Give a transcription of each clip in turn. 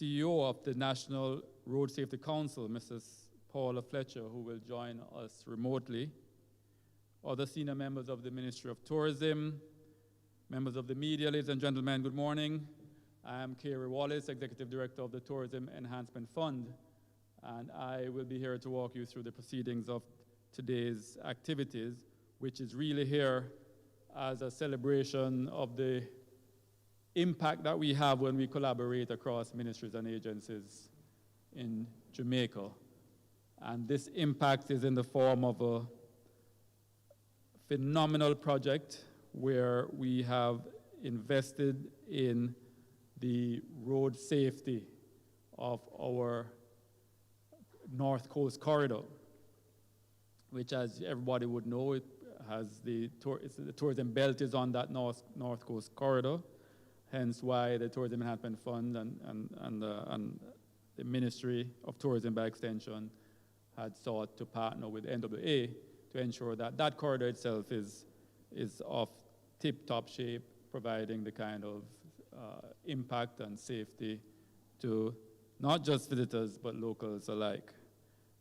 CEO of the National Road Safety Council, Mrs. Paula Fletcher, who will join us remotely, other senior members of the Ministry of Tourism, members of the media, ladies and gentlemen, good morning. I am Kerry Wallace, Executive Director of the Tourism Enhancement Fund, and I will be here to walk you through the proceedings of today's activities, which is really here as a celebration of the impact that we have when we collaborate across ministries and agencies in Jamaica. And this impact is in the form of a phenomenal project where we have invested in the road safety of our North Coast Corridor, which, as everybody would know, it has the tourism belt is on that North Coast Corridor, hence why the Tourism Enhancement Fund and the Ministry of Tourism by extension had sought to partner with NWA to ensure that that corridor itself is of tip-top shape, providing the kind of impact and safety to not just visitors but locals alike.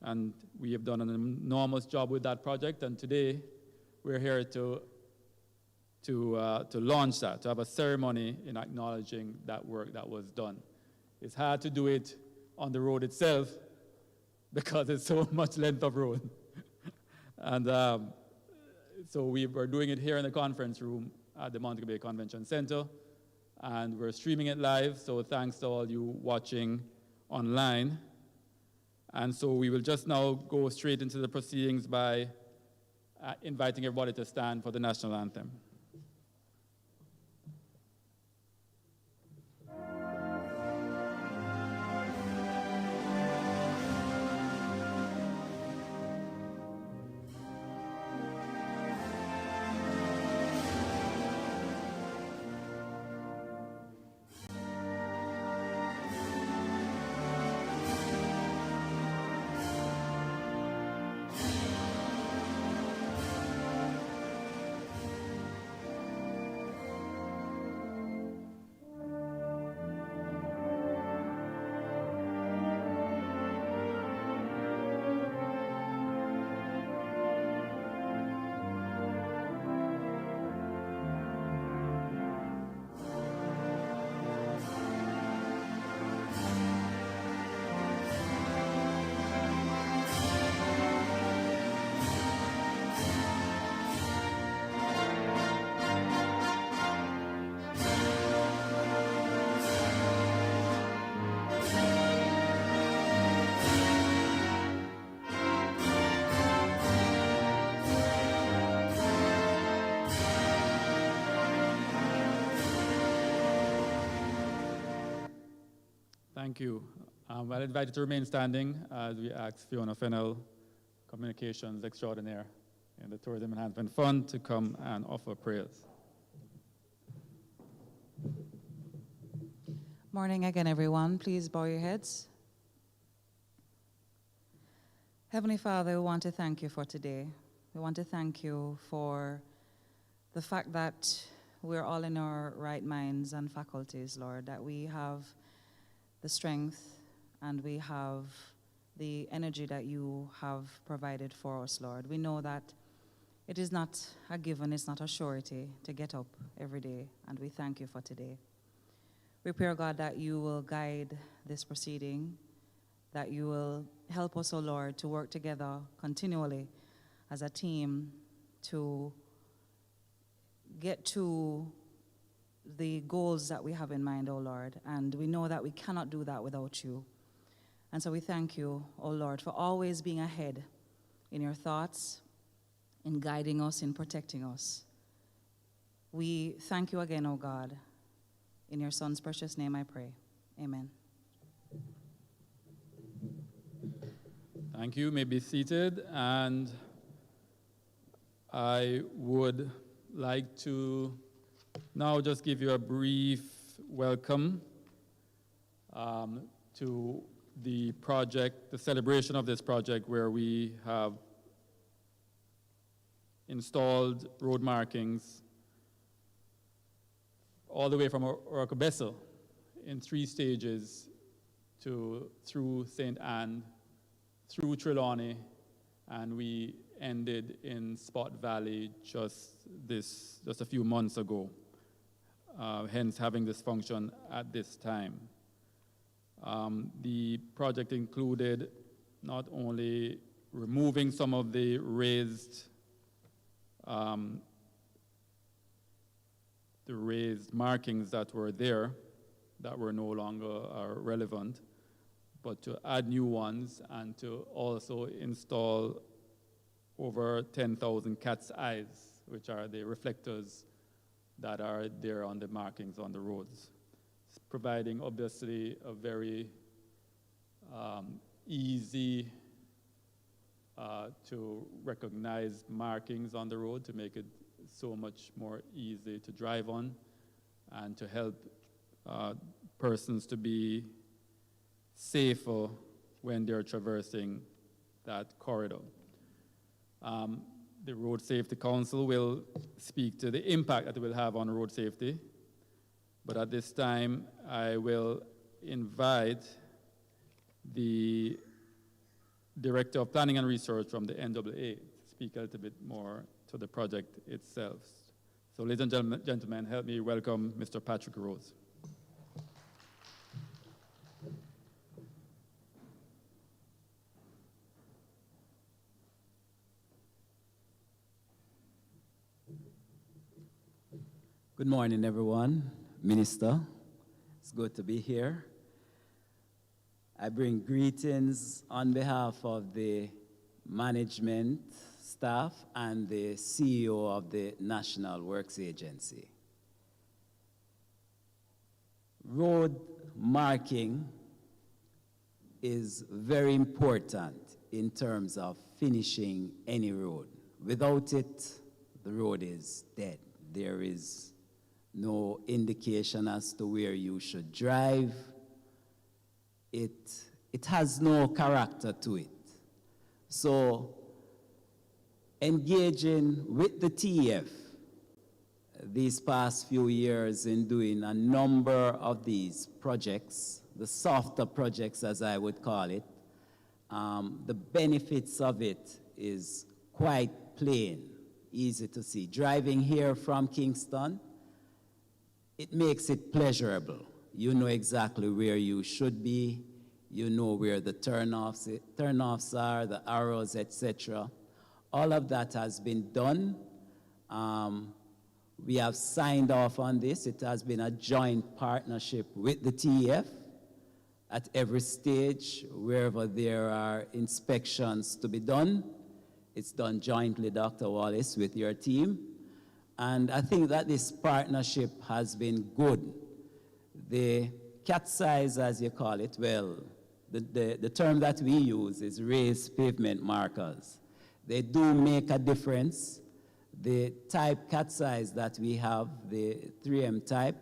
And we have done an enormous job with that project, and today we're here to launch that, to have a ceremony in acknowledging that work that was done. It's hard to do it on the road itself because it's so much length of road. And so we were doing it here in the conference room at the Montego Bay Convention Center, and we're streaming it live, so thanks to all you watching online. And so we will just now go straight into the proceedings by inviting everybody to stand for the national anthem. Thank you. I'll invite you to remain standing as we ask Fiona Fennell, Communications Extraordinaire in the Tourism Enhancement Fund, to come and offer prayers. Morning again, everyone. Please bow your heads. Heavenly Father, we want to thank you for today. We want to thank you for the fact that we're all in our right minds and faculties, Lord, that we have the strength and we have the energy that you have provided for us, Lord. We know that it is not a given, it's not a surety to get up every day, and we thank you for today. We pray, God, that you will guide this proceeding, that you will help us, O Lord, to work together continually as a team to get to the goals that we have in mind, O Lord, and we know that we cannot do that without you. And so we thank you, O Lord, for always being ahead in your thoughts, in guiding us, in protecting us. We thank you again, O God. In your Son's precious name I pray. Amen. Thank you. You may be seated, and I would like to now just give you a brief welcome to the project, the celebration of this project, where we have installed road markings all the way from Oracabessa in 3 stages through St. Anne, through Trelawney, and we ended in Spot Valley just a few months ago, hence having this function at this time. The project included not only removing some of the raised markings that were there that were no longer relevant, but to add new ones and to also install over 10,000 cat's eyes, which are the reflectors that are there on the markings on the roads. It's providing obviously a very easy to recognize markings on the road to make it so much more easy to drive on and to help persons to be safer when they're traversing that corridor. The Road Safety Council will speak to the impact that it will have on road safety, but at this time I will invite the Director of Planning and Research from the NAA to speak a little bit more to the project itself. So ladies and gentlemen, help me welcome Mr. Patrick Rose. Good morning, everyone. Minister, it's good to be here. I bring greetings on behalf of the management staff and the CEO of the National Works Agency. Road marking is very important in terms of finishing any road. Without it, the road is dead. There is no indication as to where you should drive. It has no character to it. So engaging with the TF these past few years in doing a number of these projects, the softer projects as I would call it, the benefits of it is quite plain, easy to see. Driving here from Kingston, it makes it pleasurable. You know exactly where you should be. You know where the turnoffs are, the arrows, etc. All of that has been done. We have signed off on this. It has been a joint partnership with the TEF at every stage. Wherever there are inspections to be done, it's done jointly, Dr. Wallace, with your team. And I think that this partnership has been good. The cat's eyes, as you call it, well, the term that we use is raised pavement markers. They do make a difference. The type cat's eyes that we have, the 3M type,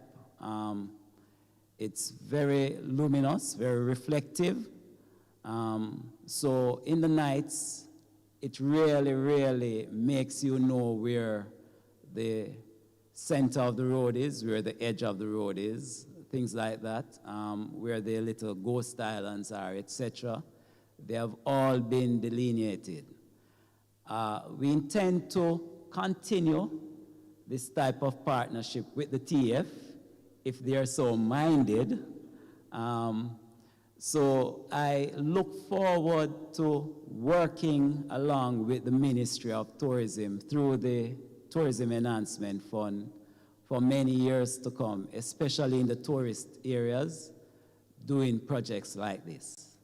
it's very luminous, very reflective. So in the nights, it really, really makes you know where the center of the road is, where the edge of the road is, things like that, where the little ghost islands are, etc. They have all been delineated. We intend to continue this type of partnership with the TF if they are so minded. So I look forward to working along with the Ministry of Tourism through the Tourism Enhancement Fund for many years to come, especially in the tourist areas, doing projects like this.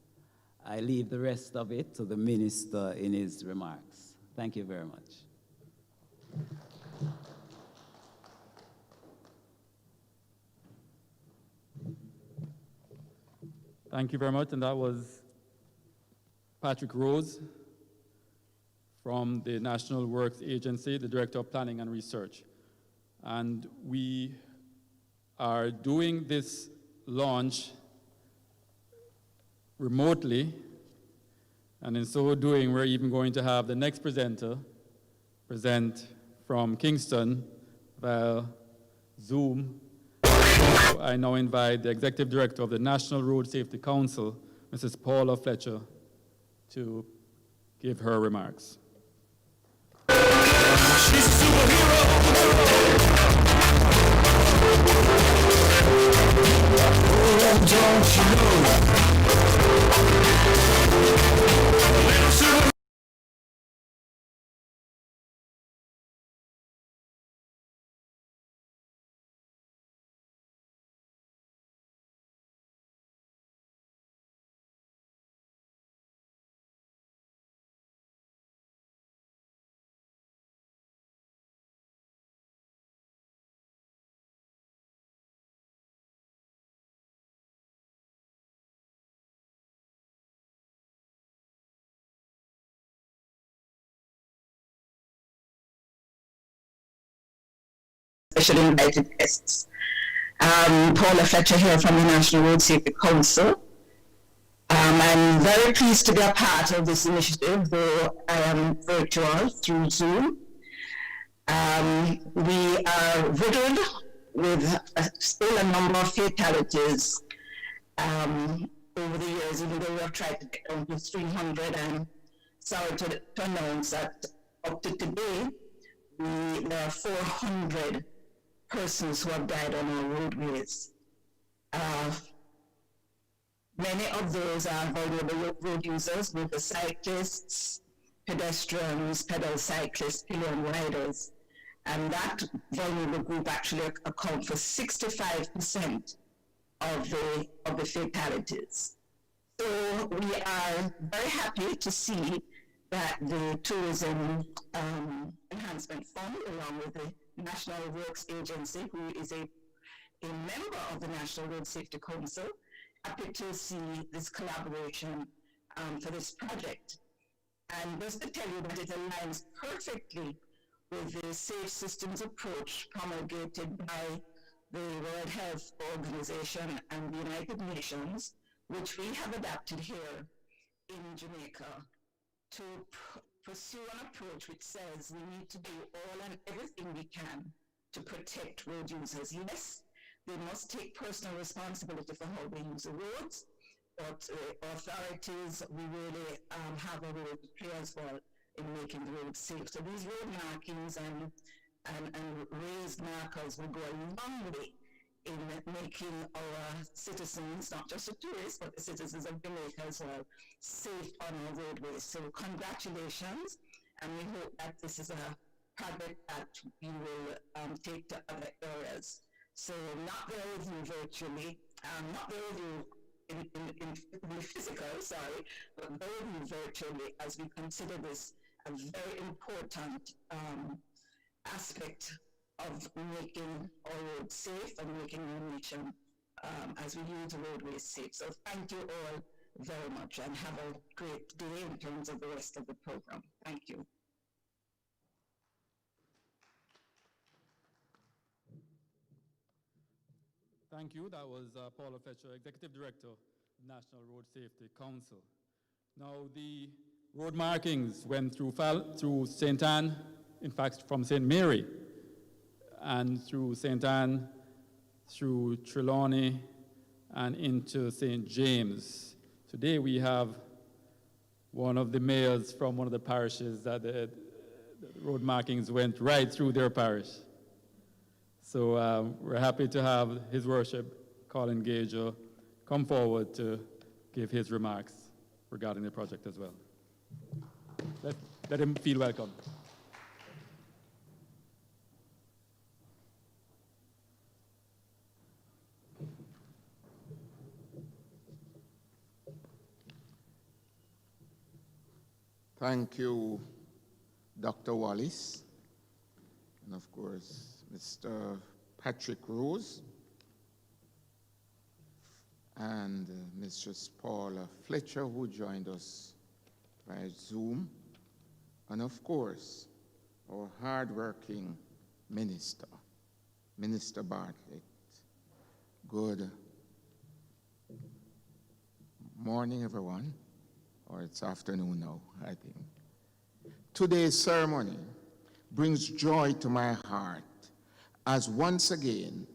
I leave the rest of it to the Minister in his remarks. Thank you very much. Thank you very much, and that was Patrick Rose from the National Works Agency, the Director of Planning and Research. And we are doing this launch remotely, and in so doing, we're even going to have the next presenter present from Kingston via Zoom. I now invite the Executive Director of the National Road Safety Council, Mrs. Paula Fletcher, to give her remarks. She's a superhero. Oh, don't you know? A little super. Special invited guests. Paula Fletcher here from the National Road Safety Council. I'm very pleased to be a part of this initiative, though I am virtual through Zoom. We are riddled with still a number of fatalities over the years, even though we have tried to get down to 300. I'm sorry to announce that up to today, there are 400 persons who have died on our roadways. Many of those are vulnerable road users, motorcyclists, pedestrians, pedal cyclists, pillion riders, and that vulnerable group actually account for 65% of the fatalities. So we are very happy to see that the Tourism Enhancement Fund, along with the National Works Agency, who is a member of the National Road Safety Council, happy to see this collaboration for this project. And just to tell you that it aligns perfectly with the Safe Systems approach promulgated by the World Health Organization and the United Nations, which we have adapted here in Jamaica to pursue an approach which says we need to do all and everything we can to protect road users. Yes, they must take personal responsibility for how they use the roads, but authorities, we really have a role to play as well in making the roads safe. So these road markings and raised markers will go a long way in making our citizens, not just the tourists, but the citizens of Jamaica as well, safe on our roadways. So congratulations, and we hope that this is a project that you will take to other areas. So not there with you virtually, not there with you in the physical, sorry, but there with you virtually as we consider this a very important aspect of making our roads safe and making our nation as we use the roadways safe. So thank you all very much and have a great day in terms of the rest of the program. Thank you. Thank you. That was Paula Fletcher, Executive Director, National Road Safety Council. Now, the road markings went through St. Anne, in fact, from St. Mary, and through St. Anne, through Trelawney, and into St. James. Today we have one of the mayors from one of the parishes that the road markings went right through their parish. So we're happy to have His Worship, Colin Gager, come forward to give his remarks regarding the project as well. Let him feel welcome. Thank you, Dr. Wallace, and of course, Mr. Patrick Rose, and Mrs. Paula Fletcher, who joined us via Zoom, and of course, our hardworking minister, Minister Bartlett. Good morning, everyone, or it's afternoon now, I think. Today's ceremony brings joy to my heart as once again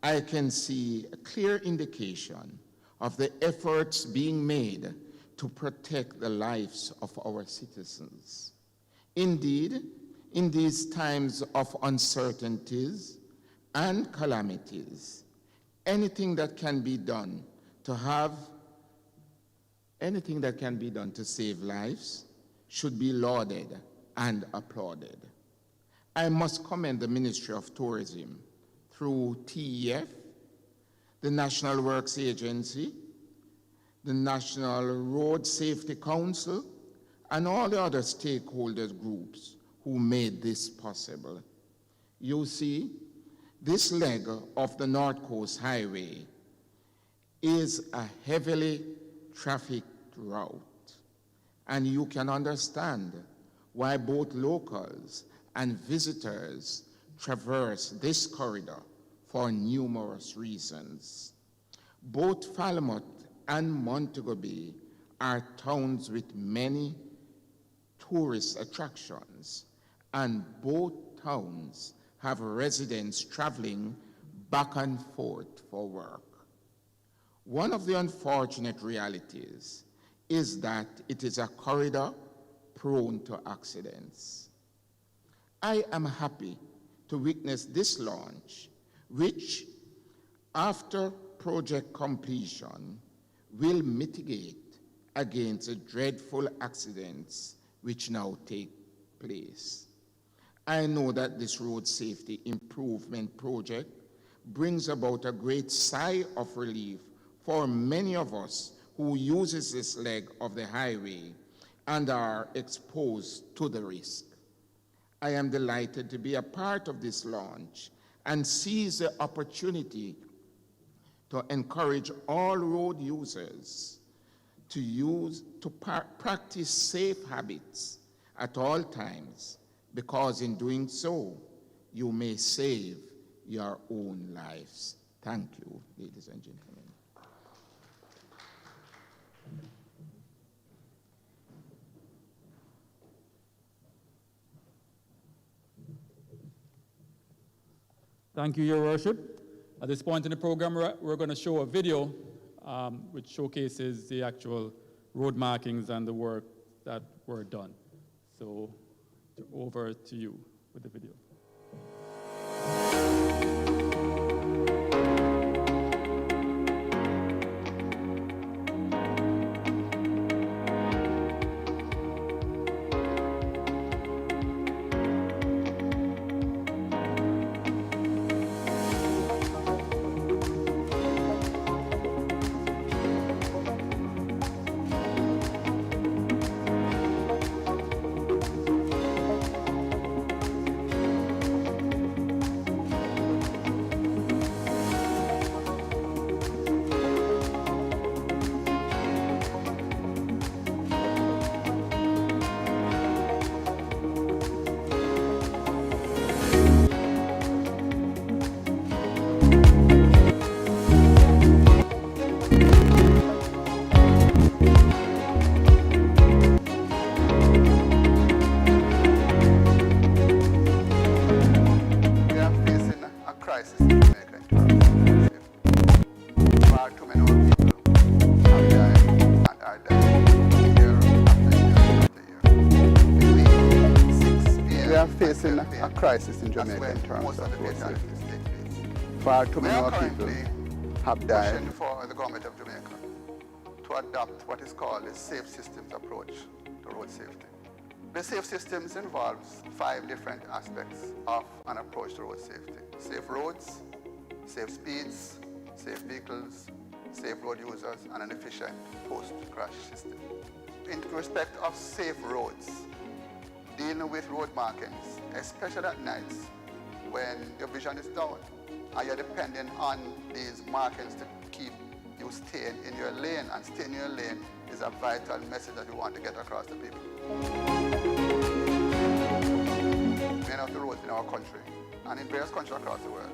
I can see a clear indication of the efforts being made to protect the lives of our citizens. Indeed, in these times of uncertainties and calamities, anything that can be done to save lives should be lauded and applauded. I must commend the Ministry of Tourism through TEF, the National Works Agency, the National Road Safety Council, and all the other stakeholders groups who made this possible. You see, this leg of the North Coast Highway is a heavily trafficked route, and you can understand why both locals and visitors traverse this corridor for numerous reasons. Both Falmouth and Montego Bay are towns with many tourist attractions, and both towns have residents traveling back and forth for work. One of the unfortunate realities is that it is a corridor prone to accidents. I am happy to witness this launch, which, after project completion, will mitigate against the dreadful accidents which now take place. I know that this road safety improvement project brings about a great sigh of relief for many of us who uses this leg of the highway and are exposed to the risk. I am delighted to be a part of this launch and seize the opportunity to encourage all road users to practice safe habits at all times, because in doing so, you may save your own lives. Thank you, ladies and gentlemen. Thank you, Your Worship. At this point in the program, we're going to show a video which showcases the actual road markings and the work that were done. So, over to you with the video. A crisis in Jamaica in terms of road safety. Far too many more people have died. For the government of Jamaica to adopt what is called a safe systems approach to road safety. The safe systems involves 5 different aspects of an approach to road safety: safe roads, safe speeds, safe vehicles, safe road users, and an efficient post-crash system. In respect of safe roads, dealing with road markings, especially at nights when your vision is down and you're depending on these markings to keep you staying in your lane, and staying in your lane is a vital message that we want to get across to people. Many of the roads in our country and in various countries across the world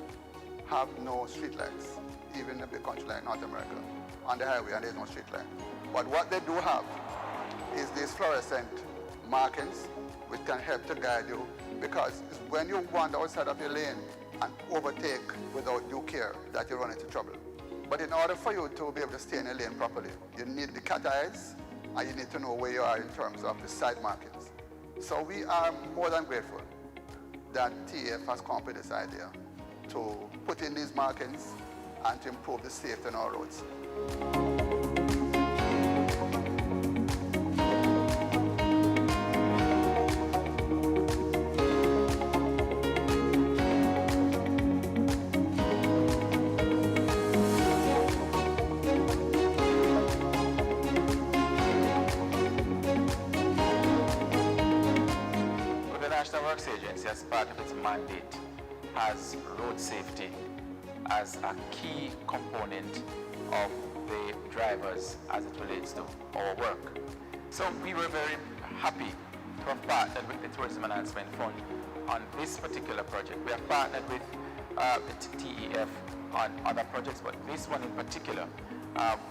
have no street lights, even in a big country like North America. On the highway, and there's no street light. But what they do have is these fluorescent markings which can help to guide you, because when you wander outside of your lane and overtake without due care, that you run into trouble. But in order for you to be able to stay in a lane properly, you need the cat eyes, and you need to know where you are in terms of the side markings. So we are more than grateful that TEF has come up with this idea to put in these markings and to improve the safety on our roads. The National Works Agency, as part of its mandate, has road safety as a key component of the drivers as it relates to our work. So we were very happy to have partnered with the Tourism Enhancement Fund on this particular project. We have partnered with TEF on other projects, but this one in particular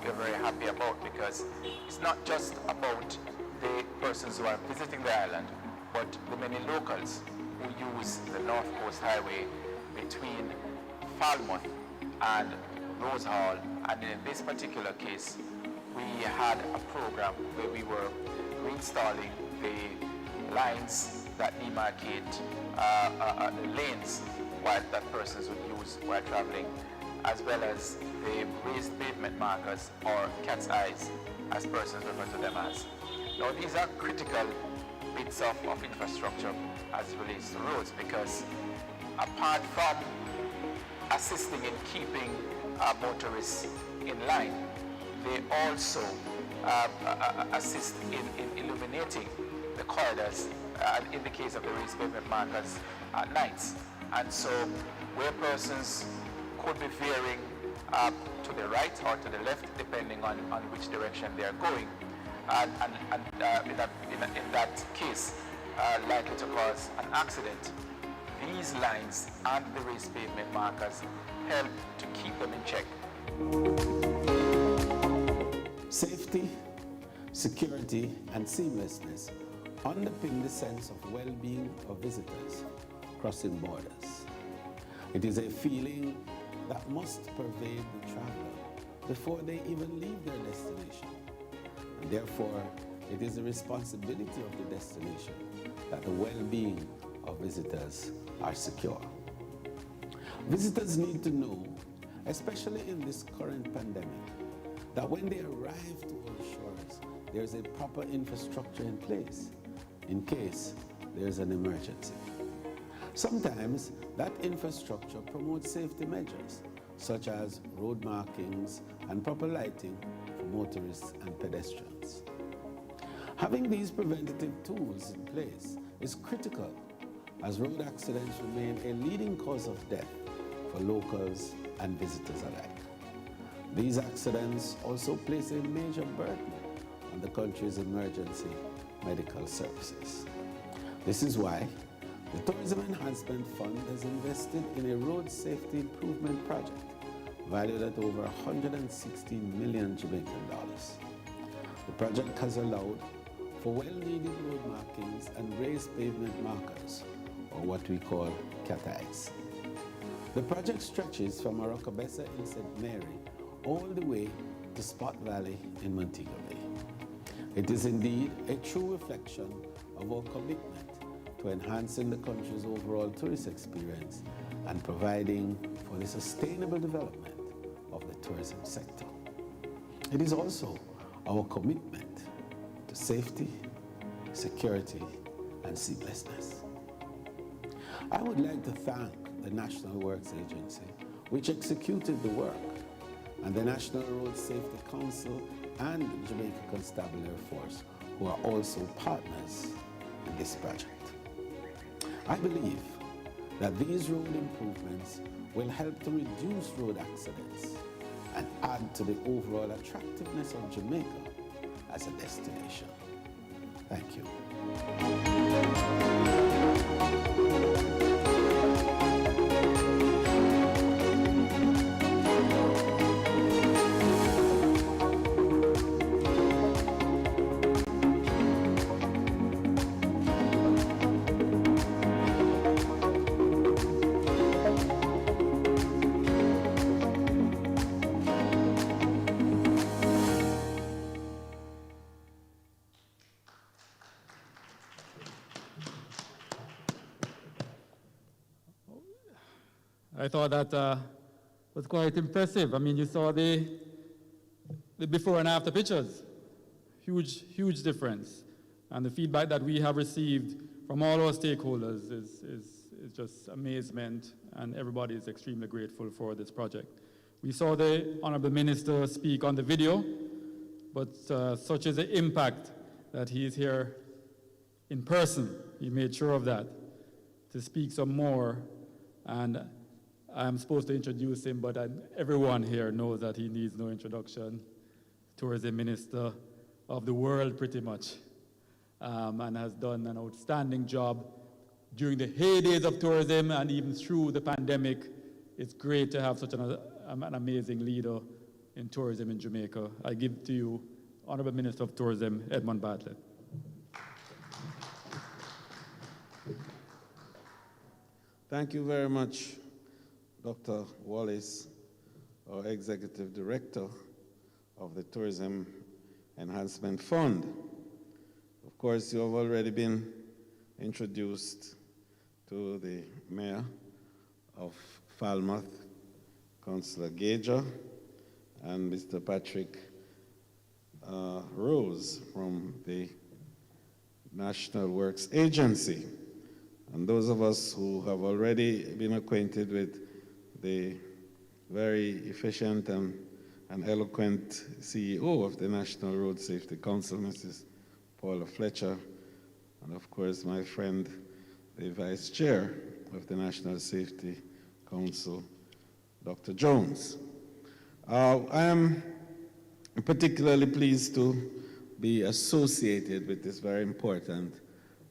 we're very happy about, because it's not just about the persons who are visiting the island, but the many locals who use the North Coast Highway between Falmouth and Rose Hall. And in this particular case, we had a program where we were reinstalling the lines that demarcate the lanes that persons would use while traveling, as well as the raised pavement markers, or cat's eyes, as persons refer to them as. Now, these are critical bits of infrastructure as it relates to roads, because apart from assisting in keeping motorists in line, they also assist in illuminating the corridors, in the case of the raised pavement markers, at nights. And so where persons could be veering to the right or to the left, depending on which direction they are going, and in that case, likely to cause an accident, these lines and the raised pavement markers help to keep them in check. Safety, security, and seamlessness underpin the sense of well-being of visitors crossing borders. It is a feeling that must pervade the traveler before they even leave their destination. And therefore, it is the responsibility of the destination that the well-being of visitors are secure. Visitors need to know, especially in this current pandemic, that when they arrive to our shores, there's a proper infrastructure in place in case there's an emergency. Sometimes that infrastructure promotes safety measures, such as road markings and proper lighting for motorists and pedestrians. Having these preventative tools in place is critical, as road accidents remain a leading cause of death for locals and visitors alike. These accidents also place a major burden on the country's emergency medical services. This is why the Tourism Enhancement Fund has invested in a road safety improvement project valued at over 116 million Jamaican dollars. The project has allowed for well-needed road markings and raised pavement markers, or what we call cat eyes. The project stretches from Arocabessa in St. Mary all the way to Spot Valley in Montego Bay. It is indeed a true reflection of our commitment to enhancing the country's overall tourist experience and providing for the sustainable development of the tourism sector. It is also our commitment to safety, security, and seamlessness. I would like to thank the National Works Agency, which executed the work, and the National Road Safety Council and the Jamaica Constabulary Force, who are also partners in this project. I believe that these road improvements will help to reduce road accidents and add to the overall attractiveness of Jamaica as a destination. Thank you. I thought that was quite impressive. I mean, you saw the before and after pictures. Huge difference. And the feedback that we have received from all our stakeholders is just amazement, and everybody is extremely grateful for this project. We saw the Honorable Minister speak on the video, but such is the impact that he is here in person. He made sure of that, to speak some more. And I'm supposed to introduce him, but everyone here knows that he needs no introduction. Tourism Minister of the world, pretty much, and has done an outstanding job during the heydays of tourism and even through the pandemic. It's great to have such an amazing leader in tourism in Jamaica. I give to you, Honorable Minister of Tourism, Edmund Bartlett. Thank you very much, Dr. Wallace, our Executive Director of the Tourism Enhancement Fund. Of course, you have already been introduced to the Mayor of Falmouth, Councillor Gager, and Mr. Patrick Rose from the National Works Agency. And those of us who have already been acquainted with the very efficient and eloquent CEO of the National Road Safety Council, Mrs. Paula Fletcher, and of course my friend, the Vice Chair of the National Safety Council, Dr. Jones. I am particularly pleased to be associated with this very important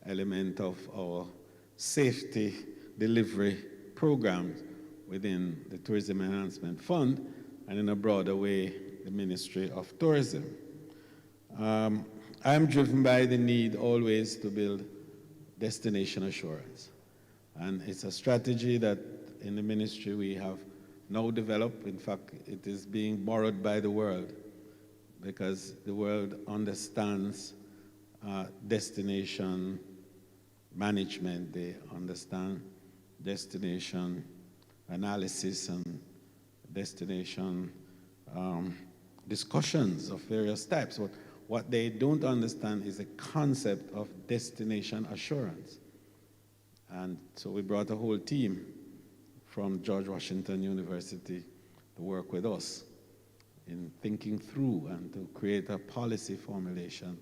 element of our safety delivery programs within the Tourism Enhancement Fund, and in a broader way, the Ministry of Tourism. I'm driven by the need always to build destination assurance. And it's a strategy that in the ministry we have now developed. In fact, it is being borrowed by the world, because the world understands destination management. They understand destination analysis and destination discussions of various types. What they don't understand is the concept of destination assurance. And so we brought a whole team from George Washington University to work with us in thinking through and to create a policy formulation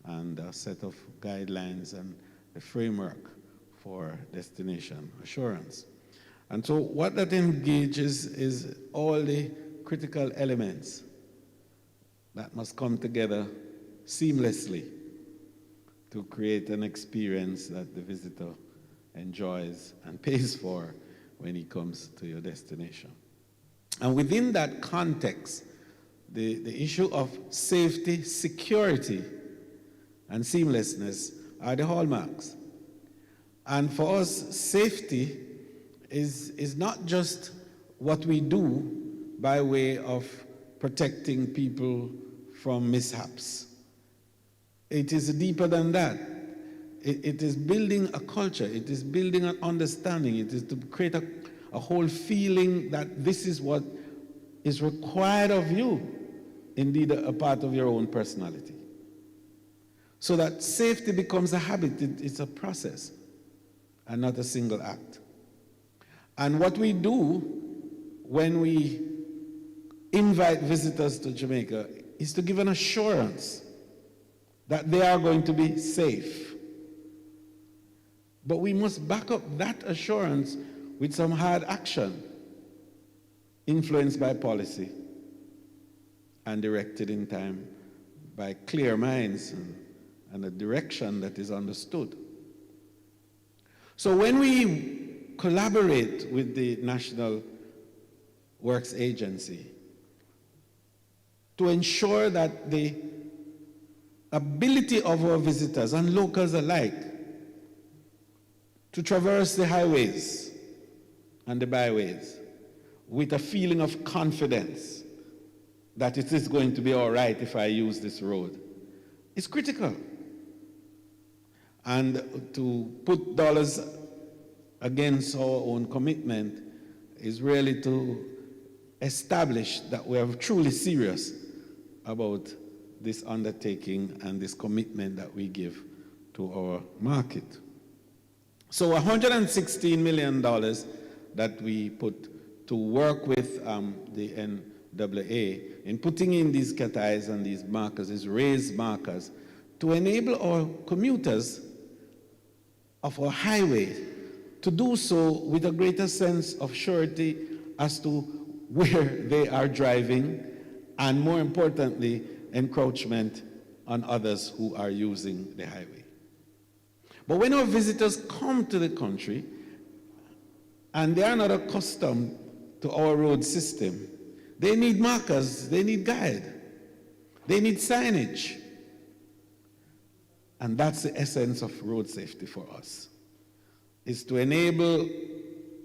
and a set of guidelines and a framework for destination assurance. And so what that engages is all the critical elements that must come together seamlessly to create an experience that the visitor enjoys and pays for when he comes to your destination. And within that context, the issue of safety, security, and seamlessness are the hallmarks. And for us, safety is not just what we do by way of protecting people from mishaps. It is deeper than that. It is building a culture. It is building an understanding. It is to create a whole feeling that this is what is required of you, indeed a part of your own personality. So that safety becomes a habit. It's a process and not a single act. And what we do when we invite visitors to Jamaica is to give an assurance that they are going to be safe. But we must back up that assurance with some hard action, influenced by policy and directed in time by clear minds and a direction that is understood. So when we collaborate with the National Works Agency to ensure that the ability of our visitors and locals alike to traverse the highways and the byways with a feeling of confidence that it is going to be all right if I use this road is critical. And to put dollars against our own commitment is really to establish that we are truly serious about this undertaking and this commitment that we give to our market. So $116 million that we put to work with the NAA in putting in these cat eyes and these markers, these raised markers, to enable our commuters of our highway to do so with a greater sense of surety as to where they are driving, and more importantly, encroachment on others who are using the highway. But when our visitors come to the country and they are not accustomed to our road system, they need markers, they need guide, they need signage. And that's the essence of road safety for us, is to enable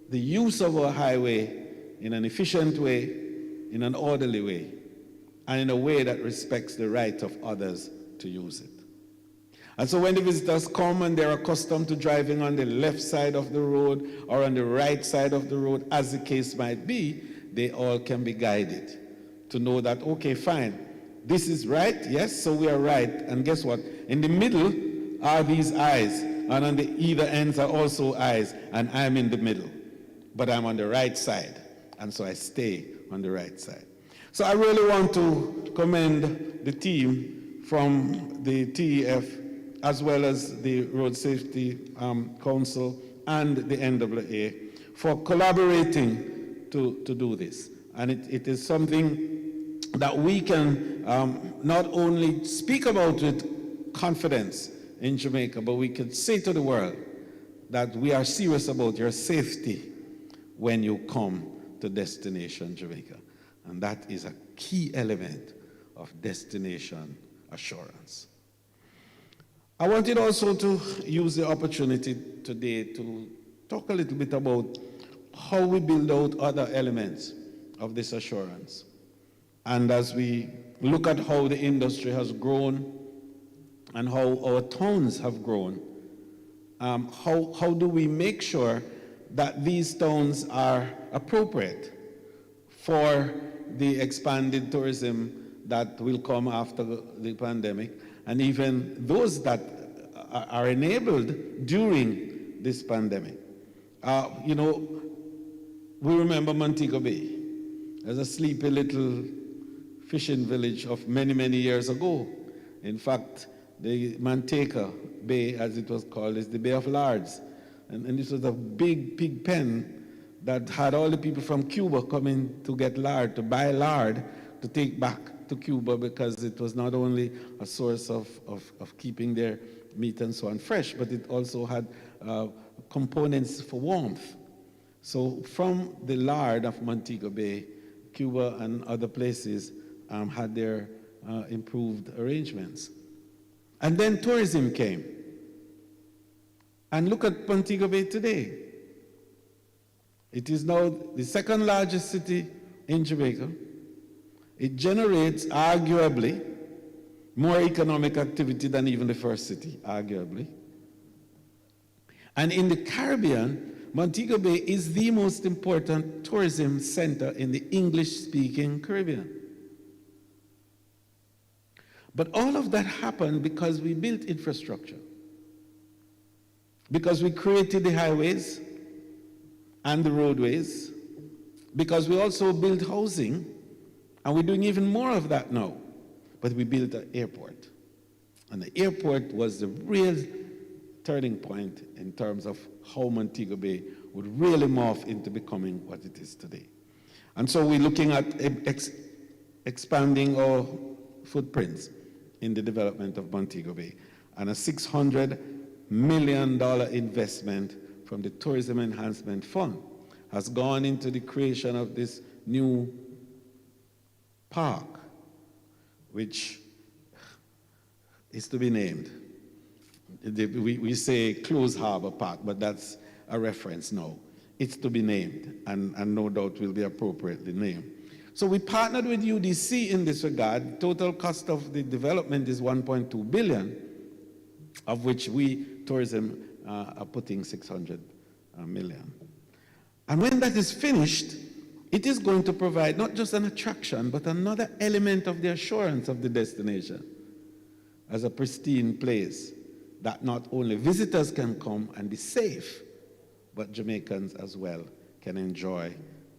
the use of our highway in an efficient way, in an orderly way, and in a way that respects the right of others to use it. And so when the visitors come and they're accustomed to driving on the left side of the road or on the right side of the road, as the case might be, they all can be guided to know that, okay, fine, this is right, yes, so we are right. And guess what? In the middle are these eyes, and on the either ends are also eyes, and I'm in the middle. But I'm on the right side, and so I stay on the right side. So I really want to commend the team from the TEF, as well as the Road Safety Council and the NAA, for collaborating to do this. And it is something that we can not only speak about with confidence in Jamaica, but we can say to the world that we are serious about your safety when you come to Destination Jamaica. And that is a key element of destination assurance. I wanted also to use the opportunity today to talk a little bit about how we build out other elements of this assurance. And as we look at how the industry has grown and how our towns have grown, how do we make sure that these towns are appropriate for the expanded tourism that will come after the pandemic, and even those that are enabled during this pandemic. You know, we remember Montego Bay as a sleepy little fishing village of many, many years ago. In fact, the Manteca Bay, as it was called, is the Bay of Lards. And this was a big pig pen that had all the people from Cuba coming to get lard, to buy lard, to take back to Cuba, because it was not only a source of keeping their meat and so on fresh, but it also had components for warmth. So from the lard of Montego Bay, Cuba and other places had their improved arrangements. And then tourism came. And look at Montego Bay today. It is now the second largest city in Jamaica. It generates, arguably, more economic activity than even the first city, arguably. And in the Caribbean, Montego Bay is the most important tourism center in the English-speaking Caribbean. But all of that happened because we built infrastructure, because we created the highways and the roadways, because we also built housing, and we're doing even more of that now. But we built an airport. And the airport was the real turning point in terms of how Montego Bay would really morph into becoming what it is today. And so we're looking at expanding our footprints in the development of Montego Bay, and a $600 million investment from the Tourism Enhancement Fund has gone into the creation of this new park, which is to be named. We say Close Harbor Park, but that's a reference now. It's to be named, and no doubt will be appropriately named. So we partnered with UDC in this regard. Total cost of the development is $1.2 billion, of which we, tourism, are putting $600 million. And when that is finished, it is going to provide not just an attraction, but another element of the assurance of the destination as a pristine place that not only visitors can come and be safe, but Jamaicans as well can enjoy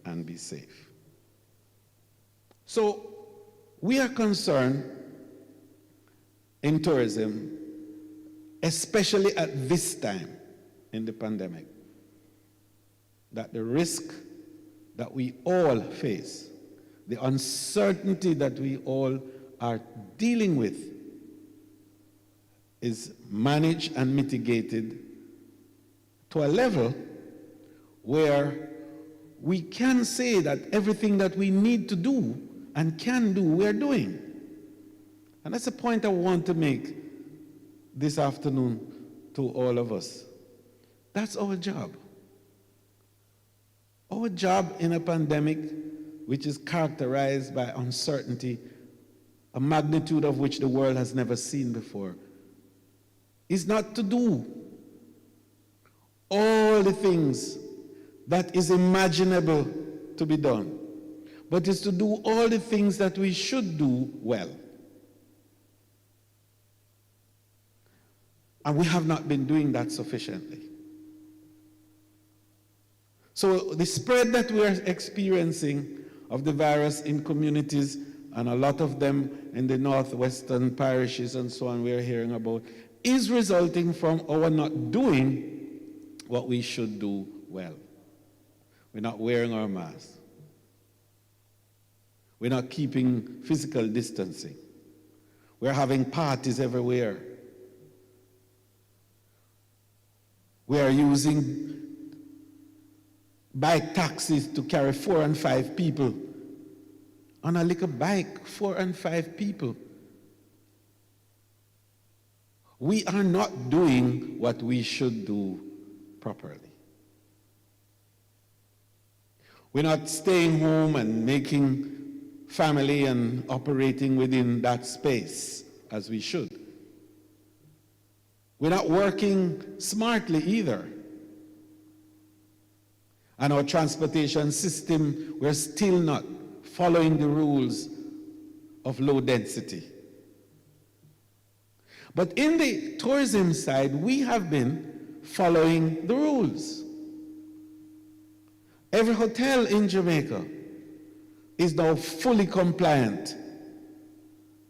and be safe. So we are concerned in tourism, especially at this time in the pandemic, that the risk that we all face, the uncertainty that we all are dealing with, is managed and mitigated to a level where we can say that everything that we need to do and can do, we're doing. And that's a point I want to make this afternoon to all of us. That's our job. Our job in a pandemic which is characterized by uncertainty, a magnitude of which the world has never seen before, is not to do all the things that is imaginable to be done, but is to do all the things that we should do well. And we have not been doing that sufficiently. So the spread that we are experiencing of the virus in communities, and a lot of them in the northwestern parishes and so on we're hearing about, is resulting from our not doing what we should do well. We're not wearing our masks. We're not keeping physical distancing. We're having parties everywhere. We are using bike taxis to carry 4 and 5 people. On a little bike, 4 and 5 people. We are not doing what we should do properly. We're not staying home and making family and operating within that space as we should. We're not working smartly either. And our transportation system, we're still not following the rules of low density. But in the tourism side, we have been following the rules. Every hotel in Jamaica is now fully compliant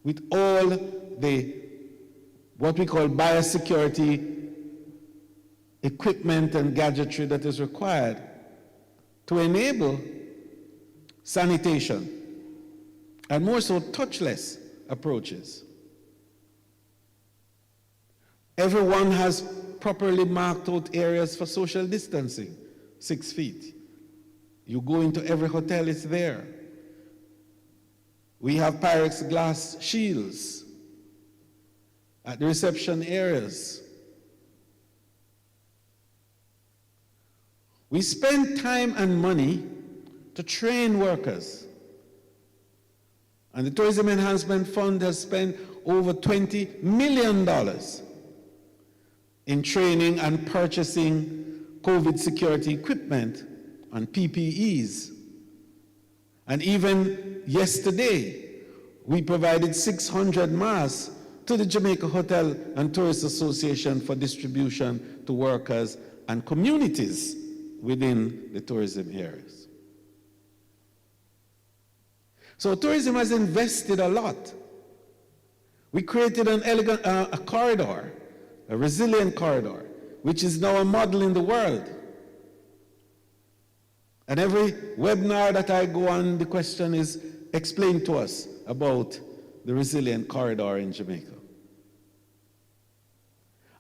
with all the what we call biosecurity equipment and gadgetry that is required to enable sanitation and more so touchless approaches. Everyone has properly marked out areas for social distancing, 6 feet. You go into every hotel, it's there. We have Pyrex glass shields at the reception areas. We spend time and money to train workers. And the Tourism Enhancement Fund has spent over $20 million in training and purchasing COVID security equipment and PPEs. And even yesterday, we provided 600 masks to the Jamaica Hotel and Tourist Association for distribution to workers and communities within the tourism areas. So tourism has invested a lot. We created an elegant a corridor, a resilient corridor, which is now a model in the world. And every webinar that I go on, the question is, explain to us about the resilient corridor in Jamaica.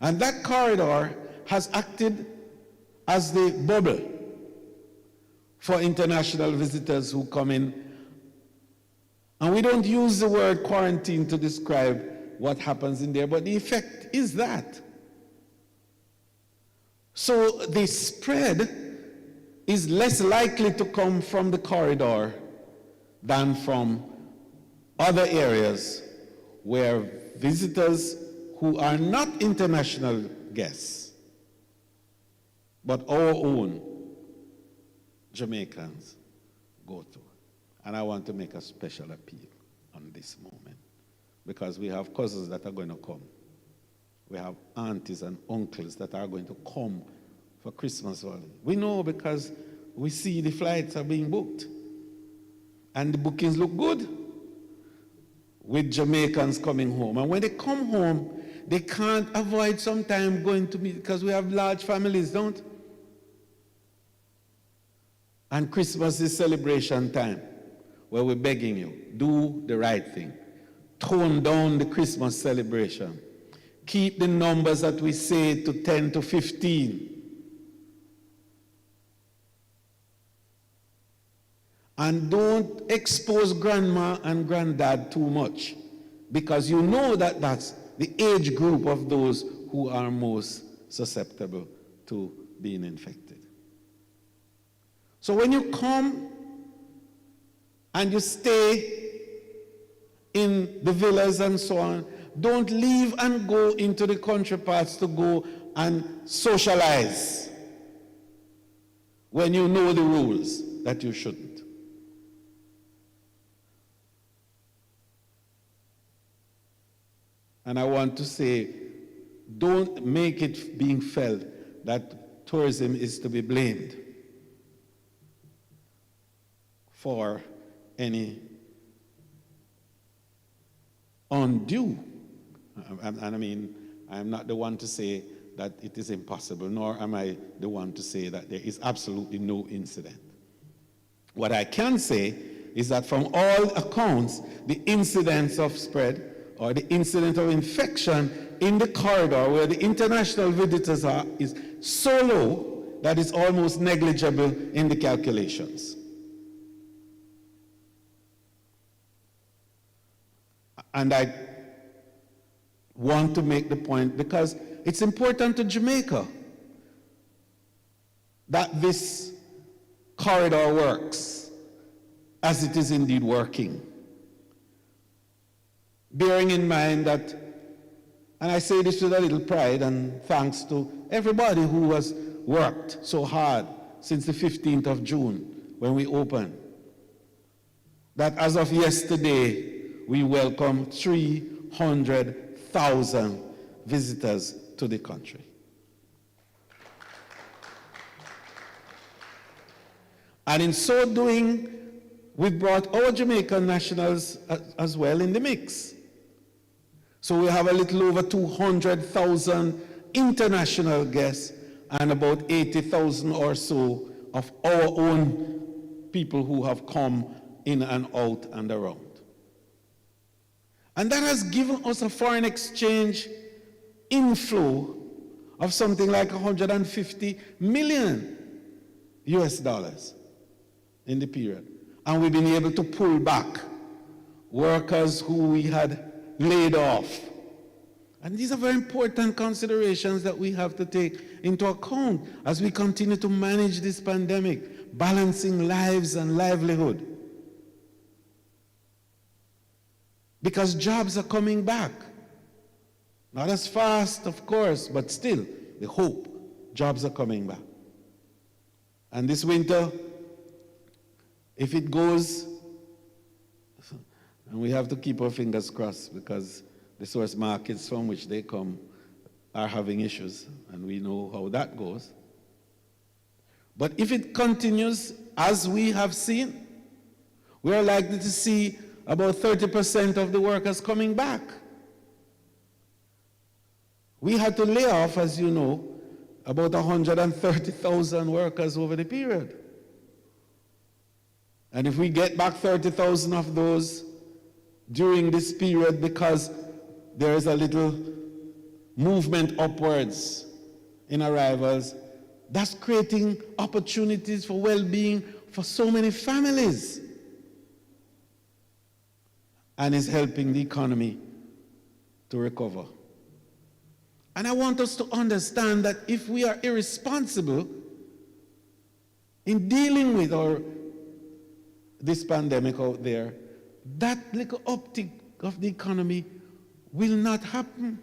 And that corridor has acted as the bubble for international visitors who come in. And we don't use the word quarantine to describe what happens in there, but the effect is that. So the spread is less likely to come from the corridor than from other areas where visitors who are not international guests, but our own, Jamaicans go through. And I want to make a special appeal on this moment, because we have cousins that are going to come. We have aunties and uncles that are going to come for Christmas holiday. We know because we see the flights are being booked. And the bookings look good with Jamaicans coming home. And when they come home, they can't avoid sometimes going to meet, because we have large families, don't? And Christmas is celebration time, where we're begging you, do the right thing. Tone down the Christmas celebration. Keep the numbers that we say to 10 to 15. And don't expose grandma and granddad too much, because you know that that's the age group of those who are most susceptible to being infected. So when you come and you stay in the villas and so on, don't leave and go into the country parts to go and socialize when you know the rules that you shouldn't. And I want to say, don't make it being felt that tourism is to be blamed for any undue. And I mean, I'm not the one to say that it is impossible, nor am I the one to say that there is absolutely no incident. What I can say is that from all accounts, the incidence of spread or the incidence of infection in the corridor where the international visitors are is so low that it's almost negligible in the calculations. And I want to make the point, because it's important to Jamaica that this corridor works as it is indeed working. Bearing in mind that, and I say this with a little pride and thanks to everybody who has worked so hard since the 15th of June when we opened, that as of yesterday, we welcome 300,000 visitors to the country. And in so doing, we brought our Jamaican nationals as well in the mix. So we have a little over 200,000 international guests and about 80,000 or so of our own people who have come in and out and around. And that has given us a foreign exchange inflow of something like 150 million US dollars in the period. And we've been able to pull back workers who we had laid off. And these are very important considerations that we have to take into account as we continue to manage this pandemic, balancing lives and livelihood. Because jobs are coming back. Not as fast, of course, but still, the hope, jobs are coming back. And this winter, if it goes, and we have to keep our fingers crossed, because the source markets from which they come are having issues, and we know how that goes. But if it continues as we have seen, we are likely to see about 30% of the workers coming back. We had to lay off, as you know, about 130,000 workers over the period. And if we get back 30,000 of those during this period, because there is a little movement upwards in arrivals, that's creating opportunities for well-being for so many families, and is helping the economy to recover. And I want us to understand that if we are irresponsible in dealing with this pandemic out there, that little uptick of the economy will not happen.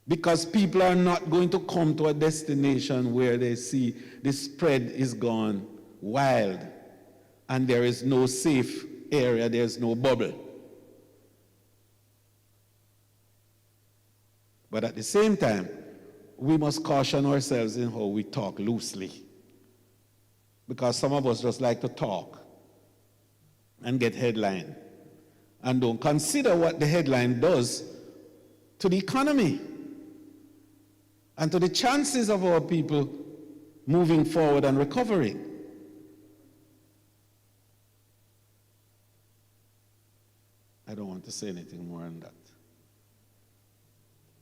because people are not going to come to a destination where they see the spread is gone wild and there is no safe area, there's no bubble. But at the same time, we must caution ourselves in how we talk loosely, because some of us just like to talk and get headline and don't consider what the headline does to the economy and to the chances of our people moving forward and recovering. I don't want to say anything more than that.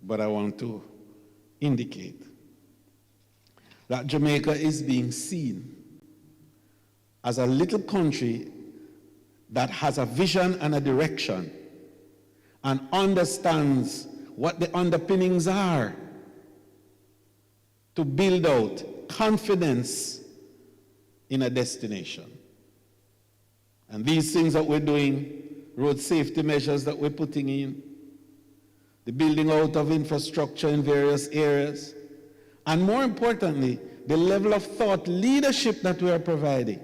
But I want to indicate that Jamaica is being seen as a little country that has a vision and a direction and understands what the underpinnings are to build out confidence in a destination. And these things that we're doing, road safety measures that we're putting in, the building out of infrastructure in various areas, and more importantly, the level of thought leadership that we are providing,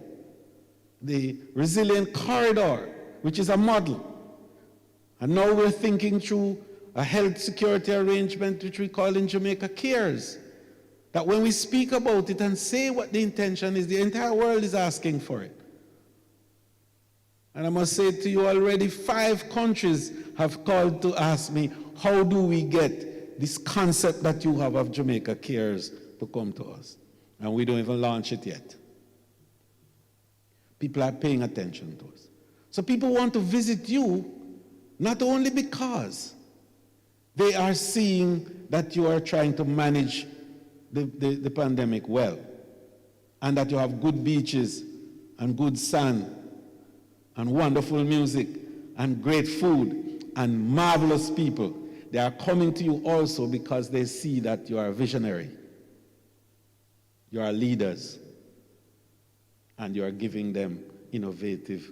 the resilient corridor, which is a model. And now we're thinking through a health security arrangement, which we call in Jamaica CARES, that when we speak about it and say what the intention is, the entire world is asking for it. And I must say to you already, 5 countries have called to ask me, how do we get this concept that you have of Jamaica CARES to come to us? And we don't even launch it yet. People are paying attention to us. So people want to visit you not only because they are seeing that you are trying to manage the pandemic well, and that you have good beaches and good sun and wonderful music and great food and marvelous people. They are coming to you also because they see that you are a visionary, you are leaders, and you are giving them innovative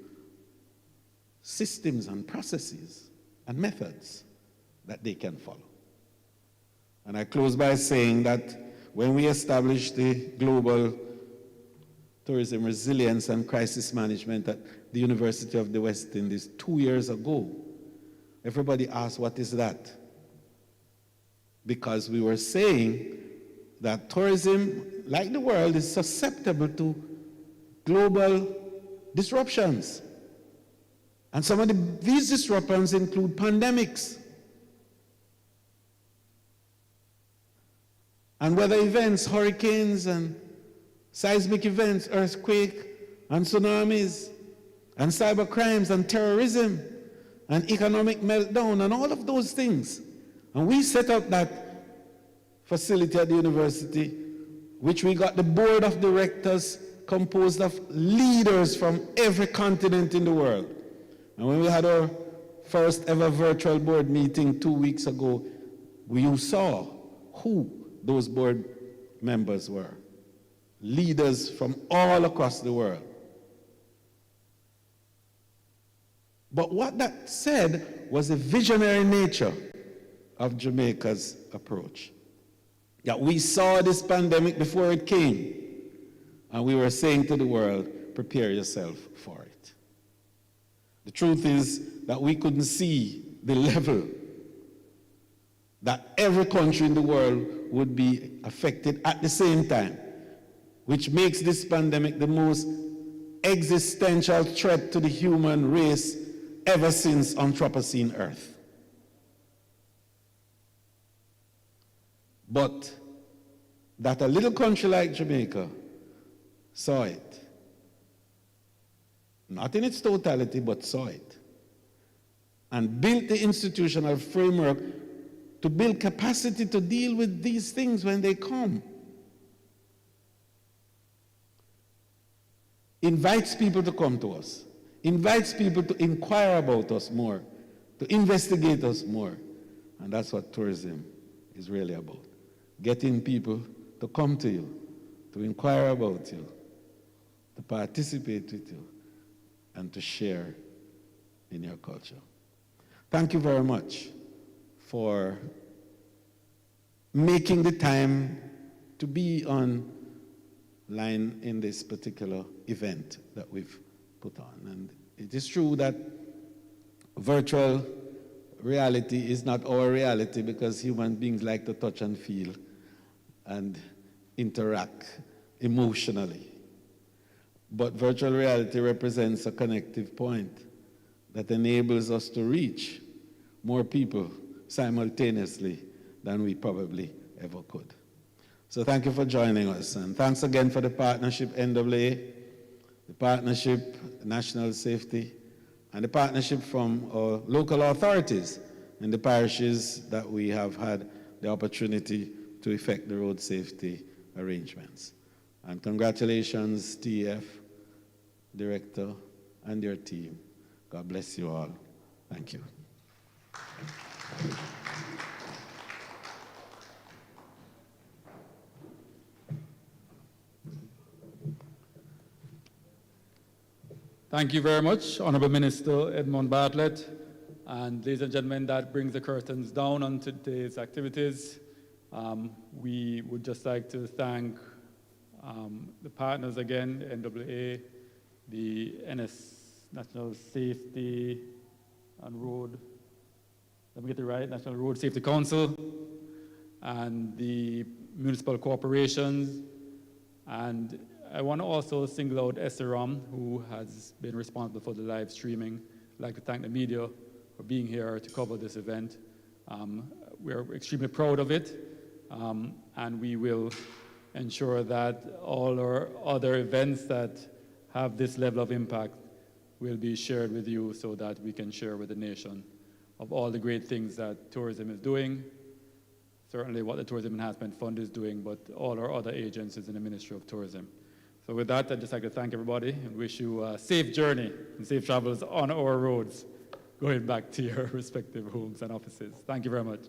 systems and processes and methods that they can follow. And I close by saying that when we established the Global Tourism Resilience and Crisis Management at the University of the West Indies 2 years ago, everybody asked, what is that? Because we were saying that tourism, like the world, is susceptible to global disruptions. And some of these disruptions include pandemics and weather events, hurricanes and seismic events, earthquake and tsunamis and cyber crimes and terrorism and economic meltdown and all of those things. And we set up that facility at the university, which we got the board of directors composed of leaders from every continent in the world. And when we had our first ever virtual board meeting 2 weeks ago, you saw who those board members were. Leaders from all across the world. But what that said was the visionary nature of Jamaica's approach. That we saw this pandemic before it came, and we were saying to the world, prepare yourself for it. The truth is that we couldn't see the level that every country in the world would be affected at the same time, which makes this pandemic the most existential threat to the human race ever since Anthropocene Earth. But that a little country like Jamaica saw it, not in its totality, but saw it, and built the institutional framework to build capacity to deal with these things when they come. Invites people to come to us, invites people to inquire about us more, to investigate us more. And that's what tourism is really about. Getting people to come to you, to inquire about you, to participate with you, and to share in your culture. Thank you very much for making the time to be online in this particular event that we've put on. And it is true that virtual reality is not our reality because human beings like to touch and feel and interact emotionally. But virtual reality represents a connective point that enables us to reach more people simultaneously than we probably ever could. So thank you for joining us, and thanks again for the partnership NAA, the partnership National Safety, and the partnership from our local authorities in the parishes that we have had the opportunity to effect the road safety arrangements. And congratulations, TF, Director, and your team. God bless you all. Thank you. Thank you very much, Honorable Minister Edmund Bartlett. And ladies and gentlemen, that brings the curtains down on today's activities. We would just like to thank the partners again, NAA, the National Safety and Road, let me get it right, National Road Safety Council, and the municipal corporations. And I want to also single out SRM, who has been responsible for the live streaming. I'd like to thank the media for being here to cover this event. We're extremely proud of it, and we will ensure that all our other events that have this level of impact will be shared with you so that we can share with the nation of all the great things that tourism is doing, certainly what the Tourism Enhancement Fund is doing, but all our other agencies in the Ministry of Tourism. So with that, I'd just like to thank everybody and wish you a safe journey and safe travels on our roads, going back to your respective homes and offices. Thank you very much.